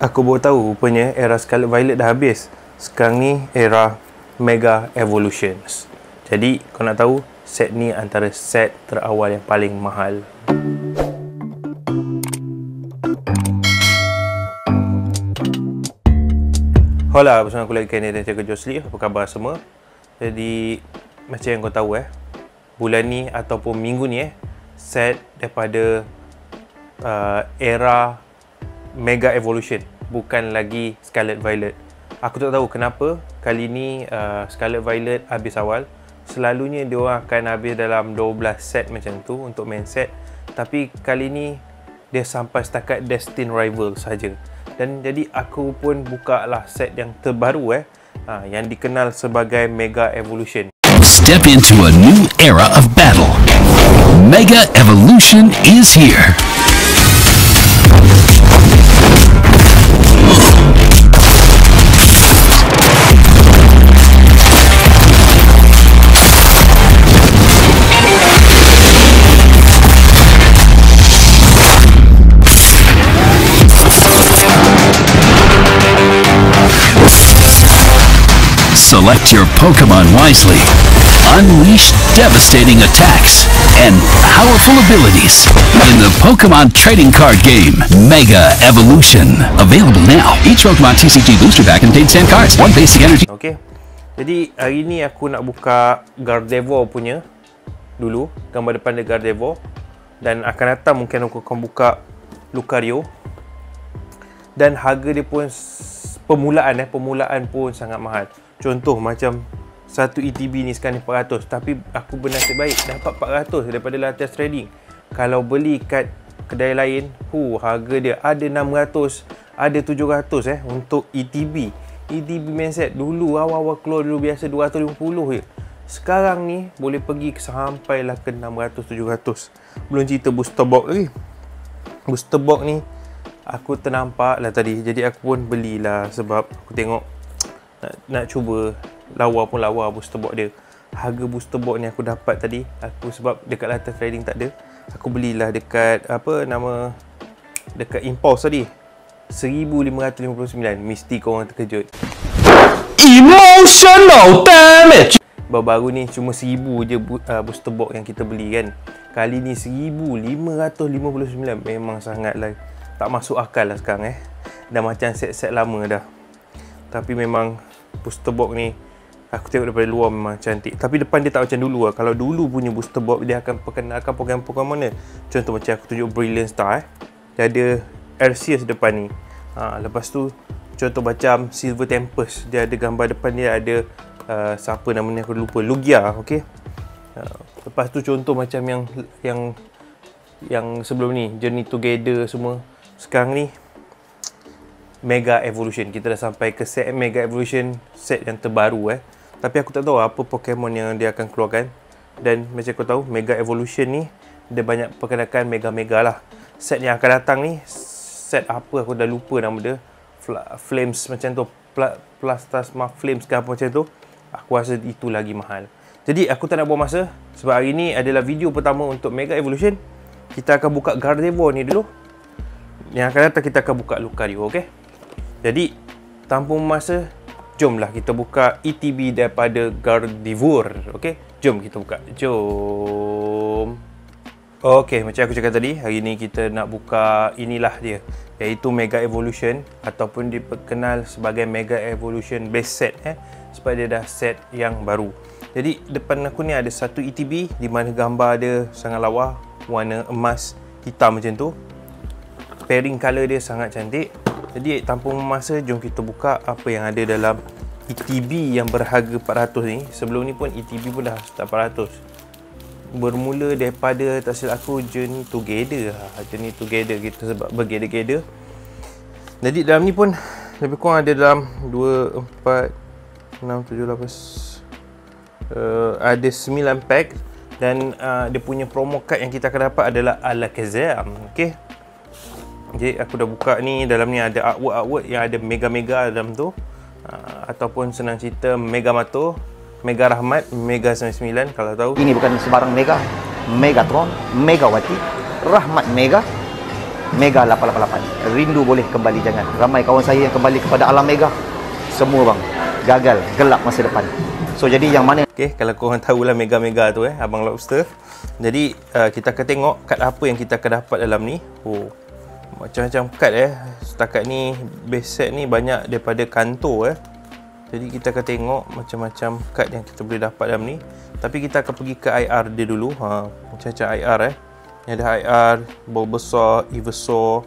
Aku baru tahu rupanya era Scarlet Violet dah habis. Sekarang ni era Mega Evolutions. Jadi kau nak tahu, set ni antara set terawal yang paling mahal. Hola, bersama aku lagi Kenny dan Jaga Josli. Apa khabar semua? Jadi macam yang kau tahu bulan ni ataupun minggu ni set daripada era Mega Evolution, bukan lagi Scarlet Violet. Aku tak tahu kenapa kali ni Scarlet Violet habis awal. Selalunya dia orang akan habis dalam 12 set macam tu untuk main set, tapi kali ni dia sampai setakat Destined Rival saja. Dan jadi aku pun buka lah set yang terbaru yang dikenal sebagai Mega Evolution. Step into a new era of battle. Mega Evolution is here. Select your Pokemon wisely. Unleash devastating attacks and powerful abilities in the Pokemon trading card game, Mega Evolution. Available now. Each Pokemon TCG booster pack contains 10 cards, one basic energy. Okay. Jadi hari ni aku nak buka Gardevoir punya dulu. Gambar depan dia Gardevoir. Dan akan datang mungkin aku akan buka Lucario. Dan harga dia pun permulaan pun sangat mahal. Contoh macam satu ETB ni sekarang ni 400, tapi aku bernasib baik dapat 400 daripada Latias Trading. Kalau beli kat kedai lain, harga dia ada 600, ada 700 untuk ETB. ETB main set dulu awal-awal keluar dulu biasa 250 je. Sekarang ni boleh pergi sampailah ke 600 700. Belum cerita booster box lagi. Booster box ni aku ternampak lah tadi, jadi aku pun belilah sebab aku tengok nak cuba lawa booster box dia. Harga booster box ni aku dapat tadi, aku sebab dekat Latias Trading tak ada, aku belilah dekat dekat Impulse tadi 1559. Mesti korang terkejut. Emotional damage. Baru-baru ni cuma 1000 je booster box yang kita beli kan. Kali ni 1559. Memang sangatlah tak masuk akal lah sekarang Dah macam set-set lama dah. Tapi memang booster box ni aku tengok daripada luar memang cantik. Tapi depan dia tak macam dulu lah. Kalau dulu punya booster box dia akan perkenalkan Pokemon mana. Contoh macam aku tunjuk Brilliant Star dia ada Arceus depan ni. Lepas tu contoh macam Silver Tempest, dia ada gambar depan dia ada siapa namanya aku lupa, Lugia. Okay. Lepas tu contoh macam yang sebelum ni Journey Together semua. Sekarang ni Mega Evolution. Kita dah sampai ke set Mega Evolution, set yang terbaru Tapi aku tak tahu apa Pokemon yang dia akan keluarkan. Dan macam kau tahu, Mega Evolution ni dia banyak perkenalkan mega-mega lah. Set yang akan datang ni, set apa aku dah lupa nama dia. Flames macam tu, Plastasma Flames ke apa macam tu. Aku rasa itu lagi mahal. Jadi aku tak nak buang masa, sebab hari ni adalah video pertama untuk Mega Evolution. Kita akan buka Gardevoir ni dulu. Yang akan datang kita akan buka Lucario, okey? Jadi, tanpa masa, jomlah kita buka ETB daripada Gardevoir. Okay? Jom kita buka. Jom. Okay, macam aku cakap tadi, hari ni kita nak buka inilah dia. Iaitu Mega Evolution, ataupun dikenal sebagai Mega Evolution base set. Sebab dia dah set yang baru. Jadi, depan aku ni ada satu ETB, di mana gambar dia sangat lawa. Warna emas, hitam macam tu. Pairing colour dia sangat cantik. Jadi tanpa masa, jom kita buka apa yang ada dalam ETB yang berharga 400 ni. Sebelum ni pun ETB pun dah start 400. Bermula daripada, tak silap aku, Journey Together. Journey Together kita sebab bergeda-geda. Jadi dalam ni pun lebih kurang ada dalam 2, 4, 6, 7, 8 ada 9 pack. Dan dia punya promo card yang kita akan dapat adalah Alakazam. Okay. Jadi aku dah buka ni. Dalam ni ada artwork yang ada mega-mega dalam tu. Ataupun senang cerita Mega Mato, Mega Rahmat, Mega 99 kalau tahu. Ini bukan sebarang Mega. Megatron, Megawati, Rahmat Mega, Mega 888. Rindu boleh kembali jangan. Ramai kawan saya yang kembali kepada alam Mega. Semua bang gagal, gelap masa depan. So jadi yang mana Okay, kalau korang tahulah Mega-Mega tu Abang Lobster. Jadi kita akan tengok kad apa yang kita akan dapat dalam ni. Oh, macam-macam kad Setakat ni base set ni banyak daripada kantor Jadi kita akan tengok macam-macam kad yang kita boleh dapat dalam ni. Tapi kita akan pergi ke IR dia dulu. Macam-macam IR Ni ada IR, bau besar, Eversaw,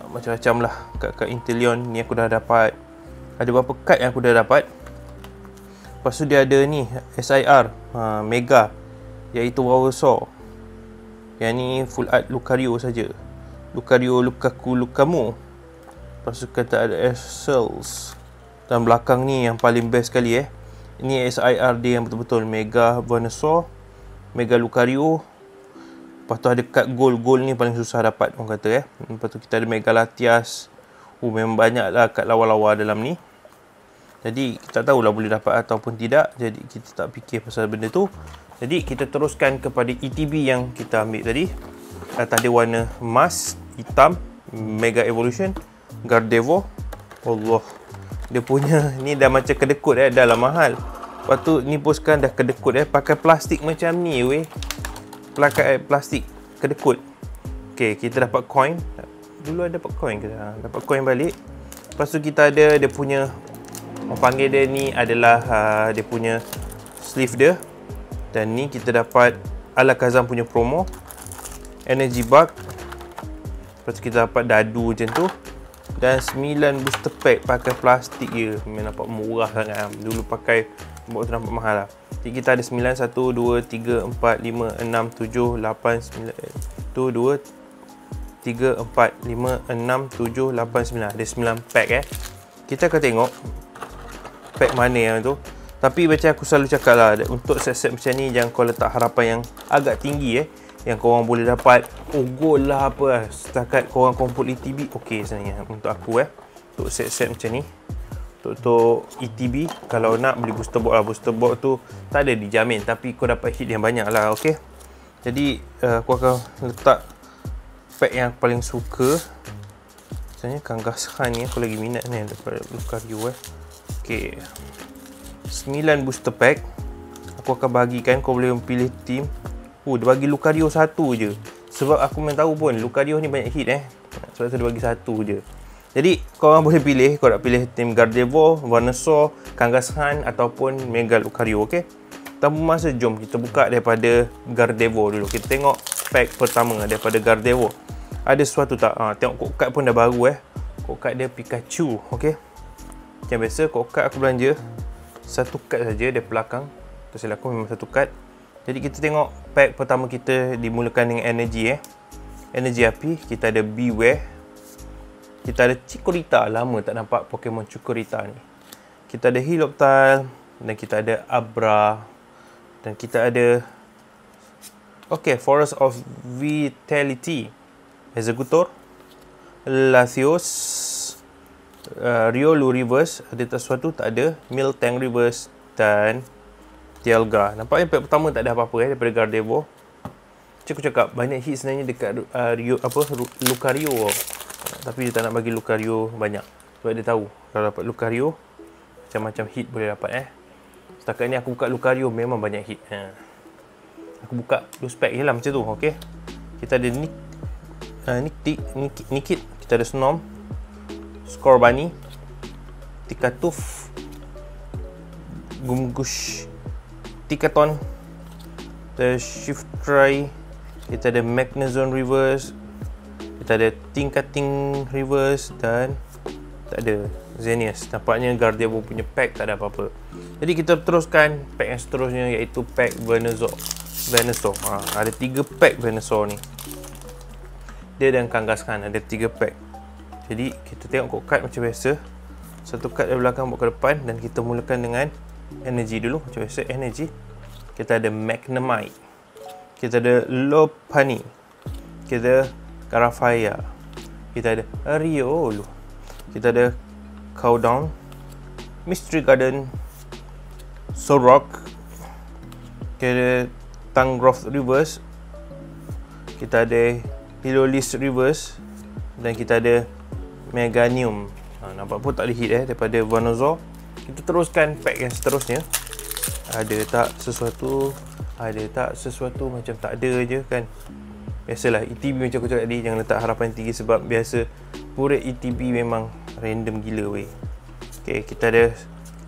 macam-macam lah kad-kad Inteleon ni aku dah dapat. Ada beberapa kad yang aku dah dapat. Lepas tu dia ada ni SIR Mega, iaitu Eversaw. Yang ni full art Lucario saja. Lucario, Lukaku, Lukamu. Lepas tu kata ada Cells. Dan belakang ni yang paling best sekali Ini SIR dia yang betul-betul Mega Venusaur, Mega Lucario. Lepas tu ada kad gold ni paling susah dapat orang kata Lepas tu kita ada Mega Latias. Memang banyak lah kad lawa-lawa dalam ni. Jadi kita tak tahulah boleh dapat ataupun tidak. Jadi kita tak fikir pasal benda tu. Jadi kita teruskan kepada ETB yang kita ambil tadi. Atas dia warna emas, hitam, Mega Evolution, Gardevoir. Allah, dia punya ni dah macam kedekut dah lah mahal. Lepas tu ni pun sekarang dah kedekut pakai plastik macam ni pakai plastik kedekut. Okay, kita dapat coin. Dulu ada dapat coin ke? Dapat coin balik. Lepas tu kita ada dia punya, orang panggil dia ni adalah dia punya sleeve dia. Dan ni kita dapat Alakazam punya promo, energy bug. Lepas tu kita dapat dadu macam tu. Dan 9 booster pack pakai plastik je. Memang nampak murah sangat. Dulu pakai buat tu nampak mahal lah. Jadi kita ada 9, 1, 2, 3, 4, 5, 6, 7, 8, 9 1, 2, 3, 4, 5, 6, 7, 8, 9. Ada 9 pack Kita akan tengok pack mana yang tu. Tapi macam aku selalu cakap lah, untuk set-set macam ni jangan kau letak harapan yang agak tinggi yang korang boleh dapat gold lah apa setakat korang kumpul ETB. Okey sebenarnya untuk aku untuk set-set macam ni. Untuk ETB kalau nak beli booster box lah. Booster box tu tak ada dijamin, tapi kau dapat hit yang banyak lah. Okey, jadi aku akan letak pack yang aku paling suka. Sebenarnya Kangaskhan ni aku lagi minat ni daripada Lucario Okey, 9 booster pack. Aku akan bagikan, kau boleh pilih team. Dia bagi Lucario satu je. Sebab aku memang tahu pun Lucario ni banyak hit sebab tu dia bagi satu je. Jadi korang boleh pilih, kau nak pilih team Gardevoir, Venusaur, Kangaskhan ataupun Mega Lucario. Okey, tanpa masa jom kita buka daripada Gardevoir dulu. Kita tengok pack pertama daripada Gardevoir. Ada sesuatu tak? Tengok code card pun dah baru Code card dia Pikachu. Okey, macam biasa code card aku belanja satu card saja dari belakang. Tersilap aku memang satu card. Jadi kita tengok pack pertama kita dimulakan dengan energy energy api. Kita ada Beware. Kita ada Chikorita. Lama tak nampak Pokemon Chikorita ni. Kita ada Helioptile. Dan kita ada Abra. Dan kita ada Forest of Vitality, Exeggutor, Latios, Riolu Reverse. Ada tak sesuatu? Tak ada. Miltank Reverse dan Dialga. Nampaknya pack pertama tak ada apa-apa daripada Gardevoir. Macam aku cakap, banyak hit sebenarnya dekat Lucario. Tapi dia tak nak bagi Lucario banyak. Sebab dia tahu kalau dapat Lucario macam-macam hit boleh dapat Setakat ni aku buka Lucario memang banyak hit. Aku buka loose pack je lah macam tu. Okey, kita ada Nickit. Kita ada Snom, Scorbunny, Tikatuf, Gumgush, Tikaton, the Shiftry. Kita ada Magnezone Reverse. Kita ada Tinkating Reverse dan tak ada Xenius. Nampaknya Gardevoir punya pack tak ada apa-apa. Jadi kita teruskan pack yang seterusnya, iaitu pack Venusaur. Ada 3 pack Venusaur ni. Dia dan Kangaskhan ada 3 pack. Jadi kita tengok code card macam biasa. Satu card dari belakang buat ke depan. Dan kita mulakan dengan energy dulu. Macam biasa energy. Kita ada Magnemite. Kita ada Lopunny. Kita ada Garafaya. Kita ada Riolu. Kita ada Cowdown, Mystery Garden, Sorok. Kita ada Tangrowth Reverse. Kita ada Heliolisk reverse, dan kita ada Meganium. Nampak pun tak ada hit daripada Venusaur. Kita teruskan pack yang seterusnya. Ada tak sesuatu? Ada tak sesuatu? Macam tak ada je kan. Biasalah ETB macam aku cakap tadi, jangan letak harapan tinggi sebab biasa purit ETB memang random gila weh. Okay, kita ada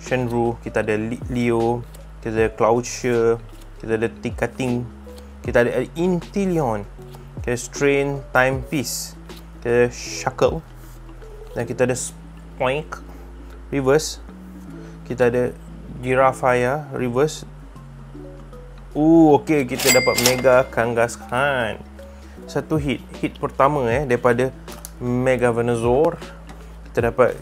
Shenru, kita ada Leo, kita ada Cloudshare, kita ada Tikating, kita ada Inteleon, kita ada Strain Timepiece, kita ada Shackle, dan kita ada Spoink reverse, kita ada Giraffaya reverse. Okay, kita dapat Mega Kangaskhan. Satu hit pertama daripada Mega Venusaur. Kita dapat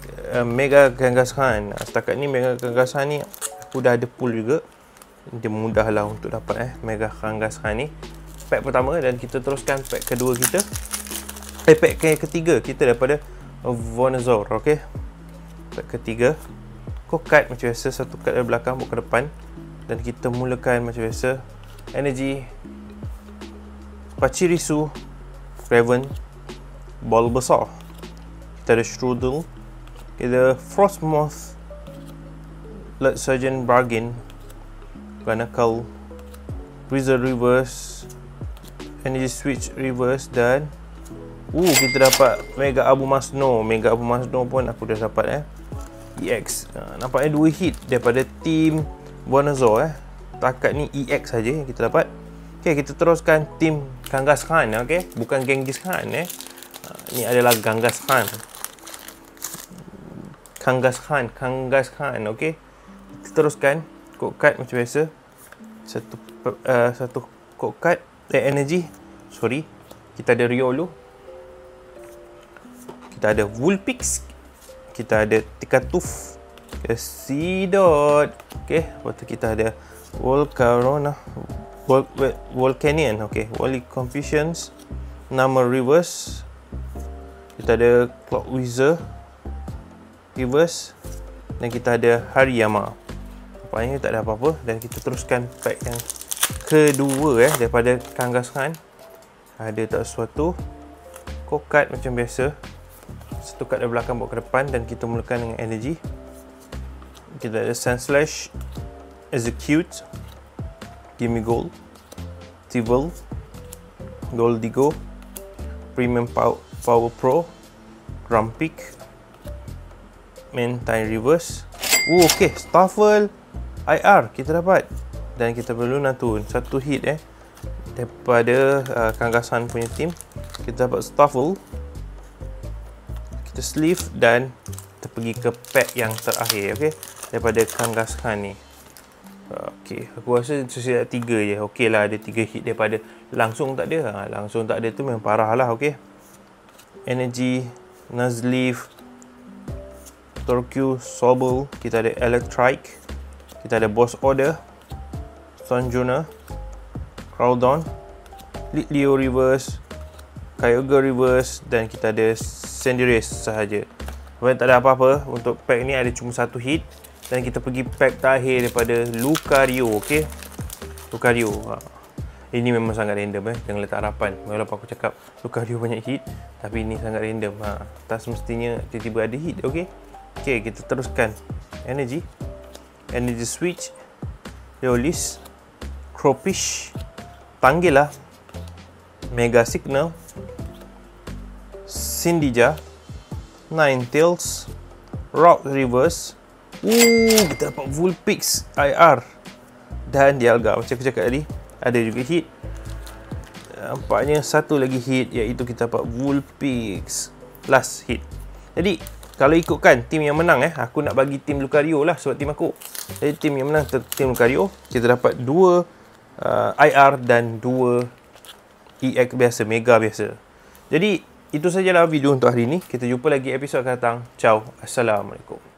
Mega Kangaskhan. Setakat ni Mega Kangaskhan ni aku dah ada pull juga. Dia mudah lah untuk dapat Mega Kangaskhan ni. Pack pertama, dan kita teruskan pack kedua kita. Pack ketiga kita daripada Venusaur. Okay, pack ketiga. Card macam biasa, satu card dari belakang buat ke depan, dan kita mulakan macam biasa. Energy Pachirisu Raven, Bulbasaur, kita ada Strudel, kita ada Frostmoth, Blood Surgeon Bargain, Garnacle, Wizard Reverse, Energy Switch Reverse, dan kita dapat Mega Abomasnow. Mega Abomasnow pun aku dah dapat EX. Nampaknya 2 hit daripada team Venusaur. Takat ni EX saja yang kita dapat. Okay, kita teruskan team Kangaskhan. Okay, bukan Genghis Khan. Ni adalah Kangaskhan. Kangaskhan. Okay, kita teruskan code card macam biasa. Satu code card energy. Sorry, kita ada Riolu, kita ada Vulpix, kita ada Tikatuf, Seedot. Okay, lepas tu kita ada Volcanion. Okay, Wally Confusions, Number Reverse, kita ada Clock Wizard Reverse, dan kita ada Hariyama. Nampaknya tak ada apa-apa, dan kita teruskan pack yang kedua daripada Kangaskhan. Ada tak sesuatu? Card macam biasa, satu kad dari belakang bawa ke depan, dan kita mulakan dengan energy. Kita ada Sandslash, Execute, Gimme Gold, Tival, Goldigo, Premium Power Pro, Grumpig, Mantine Reverse. Okay, Starfall IR kita dapat, dan kita perlu Lunatun. Satu hit daripada Kangaskhan punya team. Kita dapat Starfall, kita sleeve, dan kita pergi ke pack yang terakhir. Okay, daripada Kangaskhan ni. Okay, aku rasa sisa 3 je. Okay lah, ada 3 hit daripada langsung tak ada. Langsung tak ada tu memang parah lah. Okay, Energy, Nuzleaf, Torque, Sobble, kita ada Electrike, kita ada Boss Order, Sonjona, Groudon, Leo Reverse, Kyogre Reverse, dan kita ada Cinderace sahaja. Sebenarnya tak ada apa-apa untuk pack ni, ada cuma satu hit. Dan kita pergi pack terakhir daripada Lucario. Okay, Lucario. Ini memang sangat random. Jangan letak harapan. Walaupun aku cakap Lucario banyak hit, tapi ini sangat random. Tak semestinya tiba-tiba ada hit. Okay, kita teruskan Energy Switch, Leolis, Cropish, Tangela, Mega Signal, Cindija, Ninetales, Rock Reverse. Kita dapat Vulpix IR, dan Dialga. Macam aku cakap tadi, ada juga hit. Nampaknya satu lagi hit, iaitu kita dapat Vulpix. Last hit. Jadi kalau ikutkan tim yang menang, aku nak bagi tim Lucario lah sebab tim aku. Jadi tim yang menang tim Lucario. Kita dapat 2 IR dan 2 EX biasa, Mega biasa. Jadi itu sajalah video untuk hari ini. Kita jumpa lagi episod akan datang. Ciao. Assalamualaikum.